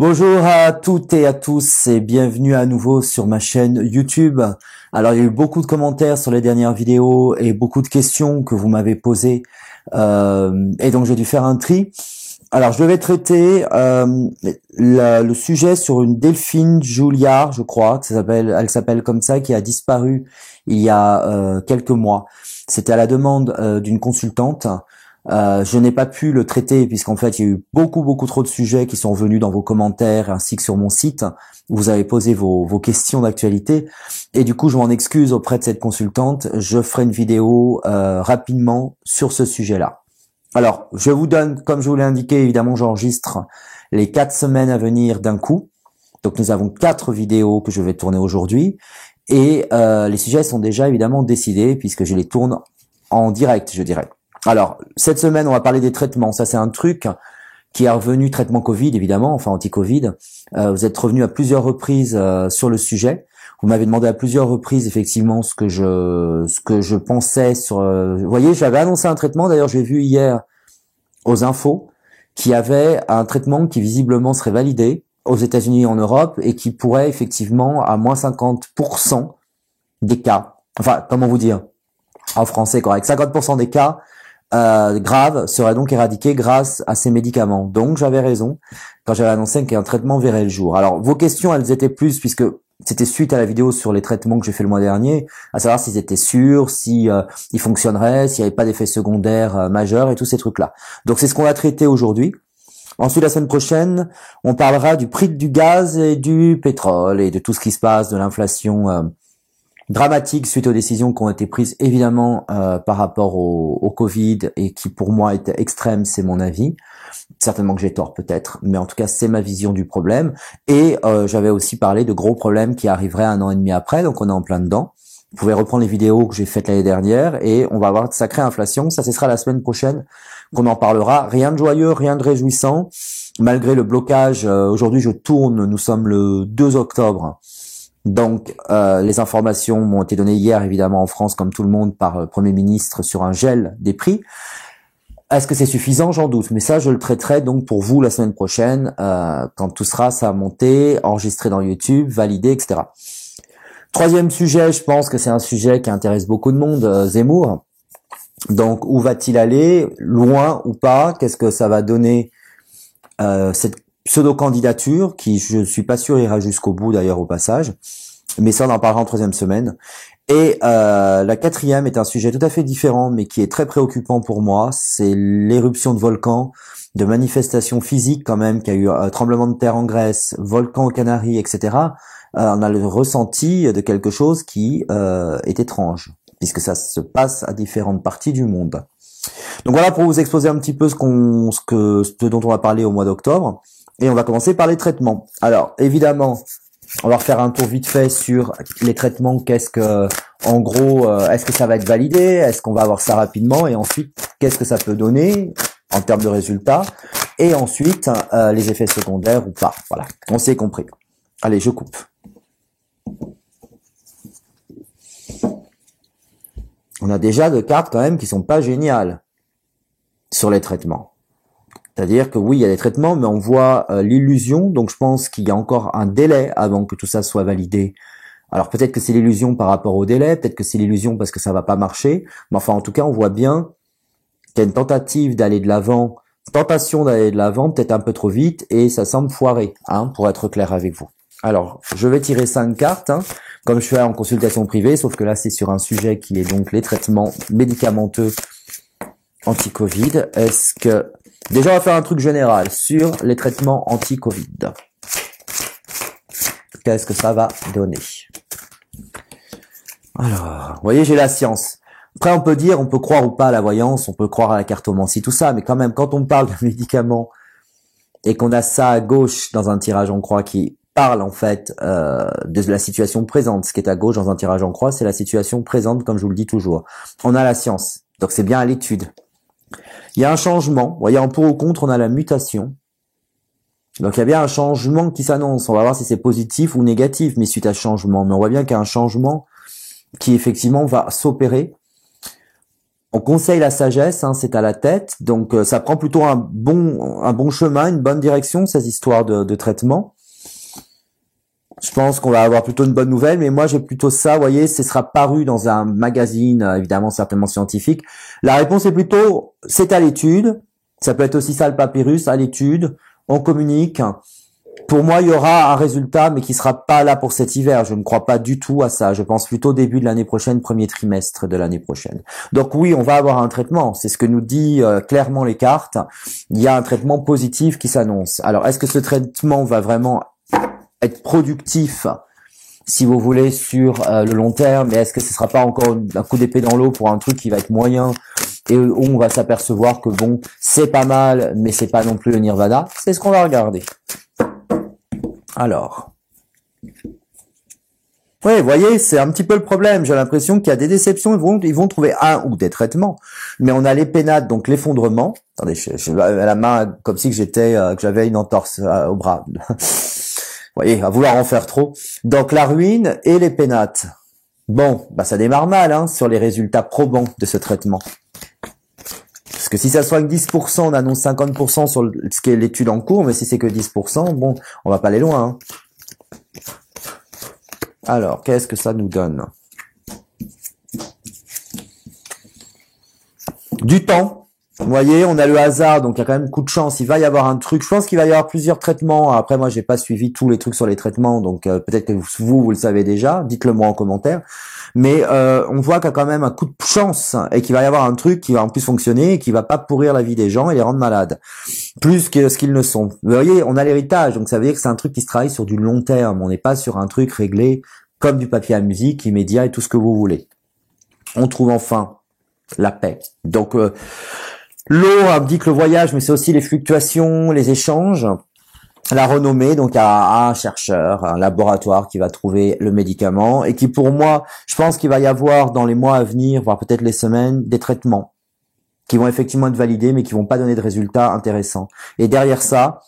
Bonjour à toutes et à tous et bienvenue à nouveau sur ma chaîne YouTube. Alors il y a eu beaucoup de commentaires sur les dernières vidéos et beaucoup de questions que vous m'avez posées et donc j'ai dû faire un tri. Alors je devais traiter le sujet sur une Delphine Juliard, je crois, elle s'appelle comme ça, qui a disparu il y a quelques mois. C'était à la demande d'une consultante. Je n'ai pas pu le traiter puisqu'en fait il y a eu beaucoup trop de sujets qui sont venus dans vos commentaires ainsi que sur mon site où vous avez posé vos questions d'actualité et du coup je m'en excuse auprès de cette consultante. Je ferai une vidéo rapidement sur ce sujet-là. Alors je vous donne, comme je vous l'ai indiqué, évidemment j'enregistre les 4 semaines à venir d'un coup. Donc nous avons 4 vidéos que je vais tourner aujourd'hui et les sujets sont déjà évidemment décidés puisque je les tourne en direct, je dirais. Alors, cette semaine, on va parler des traitements. Ça, c'est un truc qui est revenu, traitement Covid, évidemment, enfin anti-Covid. Vous êtes revenu à plusieurs reprises sur le sujet. Vous m'avez demandé à plusieurs reprises, effectivement, ce que je pensais sur... vous voyez, j'avais annoncé un traitement. D'ailleurs, j'ai vu hier aux infos qu'il y avait un traitement qui visiblement serait validé aux États-Unis et en Europe et qui pourrait effectivement, à moins 50% des cas, enfin, comment vous dire, en français correct, 50% des cas graves seraient donc éradiqués grâce à ces médicaments. Donc j'avais raison quand j'avais annoncé qu'un traitement verrait le jour. Alors vos questions, elles étaient plus, puisque c'était suite à la vidéo sur les traitements que j'ai fait le mois dernier, à savoir s'ils étaient sûrs, si ils fonctionneraient, s'il n'y avait pas d'effets secondaires majeurs et tous ces trucs-là. Donc c'est ce qu'on va traiter aujourd'hui. Ensuite, la semaine prochaine, on parlera du prix du gaz et du pétrole et de tout ce qui se passe, de l'inflation dramatique suite aux décisions qui ont été prises évidemment par rapport au Covid et qui pour moi étaient extrêmes, c'est mon avis. Certainement que j'ai tort peut-être, mais en tout cas c'est ma vision du problème. Et j'avais aussi parlé de gros problèmes qui arriveraient 1 an et demi après, donc on est en plein dedans. Vous pouvez reprendre les vidéos que j'ai faites l'année dernière et on va avoir de sacrée inflation. Ça, ce sera la semaine prochaine qu'on en parlera. Rien de joyeux, rien de réjouissant. Malgré le blocage, aujourd'hui je tourne, nous sommes le 2 octobre. Donc, les informations m'ont été données hier, évidemment, en France, comme tout le monde, par le Premier ministre sur un gel des prix. Est-ce que c'est suffisant? J'en doute. Mais ça, je le traiterai donc pour vous la semaine prochaine, quand tout sera, ça a monté, enregistré dans YouTube, validé, etc. Troisième sujet, je pense que c'est un sujet qui intéresse beaucoup de monde, Zemmour. Donc, où va-t-il aller? Loin ou pas? Qu'est-ce que ça va donner cette pseudo-candidature, qui je suis pas sûr ira jusqu'au bout d'ailleurs au passage, mais ça on en parlera en 3e semaine. Et la 4e est un sujet tout à fait différent, mais qui est très préoccupant pour moi, c'est l'éruption de volcans, de manifestations physiques quand même, qu'il y a eu un tremblement de terre en Grèce, volcan aux Canaries, etc. On a le ressenti de quelque chose qui est étrange, puisque ça se passe à différentes parties du monde. Donc voilà pour vous exposer un petit peu ce dont on va parler au mois d'octobre. Et on va commencer par les traitements. Alors, évidemment, on va refaire un tour vite fait sur les traitements. En gros, est-ce que ça va être validé? Est-ce qu'on va avoir ça rapidement? Et ensuite, qu'est-ce que ça peut donner en termes de résultats? Et ensuite, les effets secondaires ou pas. Voilà, on s'est compris. Allez, je coupe. On a déjà deux cartes quand même qui sont pas géniales sur les traitements. C'est-à-dire que oui, il y a des traitements, mais on voit l'illusion. Donc je pense qu'il y a encore un délai avant que tout ça soit validé. Alors peut-être que c'est l'illusion par rapport au délai, peut-être que c'est l'illusion parce que ça va pas marcher. Mais enfin, en tout cas, on voit bien qu'il y a une tentative d'aller de l'avant, tentation d'aller de l'avant, peut-être un peu trop vite, et ça semble foirer, pour être clair avec vous. Alors, je vais tirer 5 cartes, comme je fais en consultation privée, sauf que là, c'est sur un sujet qui est donc les traitements médicamenteux anti-Covid. Déjà, on va faire un truc général sur les traitements anti-Covid. Qu'est-ce que ça va donner? Alors, vous voyez, j'ai la science. Après, on peut croire ou pas à la voyance, on peut croire à la cartomancie, tout ça, mais quand même, quand on parle de médicaments et qu'on a ça à gauche dans un tirage en croix qui parle en fait de la situation présente, ce qui est à gauche dans un tirage en croix, c'est la situation présente, comme je vous le dis toujours. On a la science, donc c'est bien à l'étude. Il y a un changement, vous voyez, en pour ou contre, on a la mutation. Donc il y a bien un changement qui s'annonce. On va voir si c'est positif ou négatif, mais suite à ce changement. Mais on voit bien qu'il y a un changement qui effectivement va s'opérer. On conseille la sagesse, hein, c'est à la tête, donc ça prend plutôt un bon chemin, une bonne direction, ces histoires de traitement. Je pense qu'on va avoir plutôt une bonne nouvelle, mais moi j'ai plutôt ça, vous voyez, ce sera paru dans un magazine, évidemment certainement scientifique. La réponse est plutôt, c'est à l'étude, ça peut être aussi ça le papyrus, à l'étude, on communique. Pour moi, il y aura un résultat, mais qui sera pas là pour cet hiver. Je ne crois pas du tout à ça. Je pense plutôt début de l'année prochaine, premier trimestre de l'année prochaine. Donc oui, on va avoir un traitement. C'est ce que nous dit clairement les cartes. Il y a un traitement positif qui s'annonce. Alors, est-ce que ce traitement va vraiment être productif, si vous voulez, sur le long terme? Mais est-ce que ce sera pas encore un coup d'épée dans l'eau pour un truc qui va être moyen et où on va s'apercevoir que bon, c'est pas mal, mais c'est pas non plus le nirvana? C'est ce qu'on va regarder. Alors, oui, vous voyez, c'est un petit peu le problème. J'ai l'impression qu'il y a des déceptions. Ils vont trouver un ou des traitements, mais on a les pénates, donc l'effondrement. Attendez, je à la main comme si que j'avais une entorse au bras. Vous voyez, à vouloir en faire trop. Donc la ruine et les pénates. Bon, bah ça démarre mal, hein, sur les résultats probants de ce traitement. Parce que si ça soigne 10%, on annonce 50% sur ce qui est l'étude en cours, mais si c'est que 10%, bon, on va pas aller loin. Hein. Alors, qu'est-ce que ça nous donne? Du temps. Vous voyez, on a le hasard, donc il y a quand même coup de chance. Il va y avoir un truc. Je pense qu'il va y avoir plusieurs traitements. Après, moi, j'ai pas suivi tous les trucs sur les traitements, donc peut-être que vous le savez déjà. Dites-le moi en commentaire. Mais on voit qu'il y a quand même un coup de chance et qu'il va y avoir un truc qui va en plus fonctionner et qui va pas pourrir la vie des gens et les rendre malades. Plus que ce qu'ils ne sont. Vous voyez, on a l'héritage, donc ça veut dire que c'est un truc qui se travaille sur du long terme. On n'est pas sur un truc réglé comme du papier à musique, immédiat et tout ce que vous voulez. On trouve enfin la paix. Donc l'eau indique le voyage, mais c'est aussi les fluctuations, les échanges. La renommée, donc à un chercheur, un laboratoire qui va trouver le médicament et qui, pour moi, je pense qu'il va y avoir dans les mois à venir, voire peut-être les semaines, des traitements qui vont effectivement être validés, mais qui vont pas donner de résultats intéressants. Et derrière ça,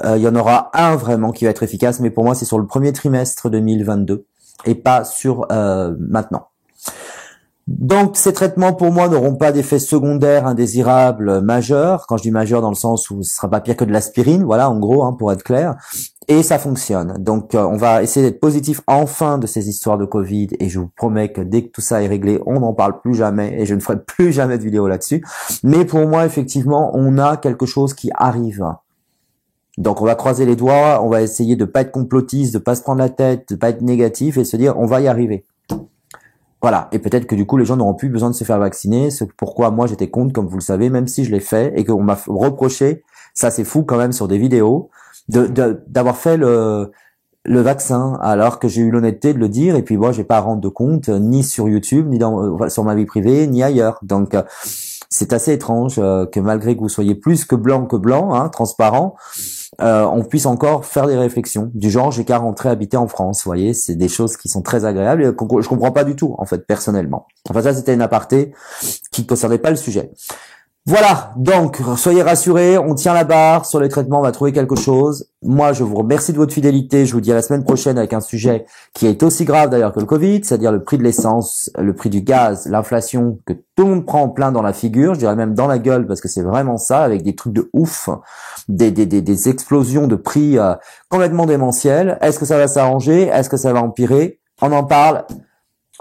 il y en aura un vraiment qui va être efficace, mais pour moi, c'est sur le premier trimestre 2022 et pas sur maintenant. Donc, ces traitements, pour moi, n'auront pas d'effets secondaires indésirables majeurs. Quand je dis majeur, dans le sens où ce sera pas pire que de l'aspirine, voilà, en gros, hein, pour être clair. Et ça fonctionne. Donc, on va essayer d'être positif enfin de ces histoires de Covid. Et je vous promets que dès que tout ça est réglé, on n'en parle plus jamais. Et je ne ferai plus jamais de vidéo là-dessus. Mais pour moi, effectivement, on a quelque chose qui arrive. Donc, on va croiser les doigts. On va essayer de pas être complotiste, de pas se prendre la tête, de pas être négatif et se dire, on va y arriver. Voilà, et peut-être que du coup les gens n'auront plus besoin de se faire vacciner, c'est pourquoi moi j'étais contre, comme vous le savez, même si je l'ai fait, et qu'on m'a reproché, ça c'est fou quand même sur des vidéos, d'avoir fait le vaccin, alors que j'ai eu l'honnêteté de le dire, et puis moi j'ai pas à rendre de compte, ni sur YouTube, ni sur ma vie privée, ni ailleurs. Donc c'est assez étrange que malgré que vous soyez plus que blanc, hein, transparent, on puisse encore faire des réflexions du genre j'ai qu'à rentrer habiter en France, vous voyez, c'est des choses qui sont très agréables et je comprends pas du tout en fait personnellement. Enfin ça c'était une aparté qui ne concernait pas le sujet. Voilà, donc soyez rassurés, on tient la barre sur les traitements, on va trouver quelque chose. Moi, je vous remercie de votre fidélité. Je vous dis à la semaine prochaine avec un sujet qui est aussi grave d'ailleurs que le Covid, c'est-à-dire le prix de l'essence, le prix du gaz, l'inflation que tout le monde prend en plein dans la figure, je dirais même dans la gueule parce que c'est vraiment ça, avec des trucs de ouf, des explosions de prix complètement démentielles. Est-ce que ça va s'arranger? Est-ce que ça va empirer? On en parle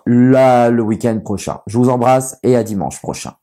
le week-end prochain. Je vous embrasse et à dimanche prochain.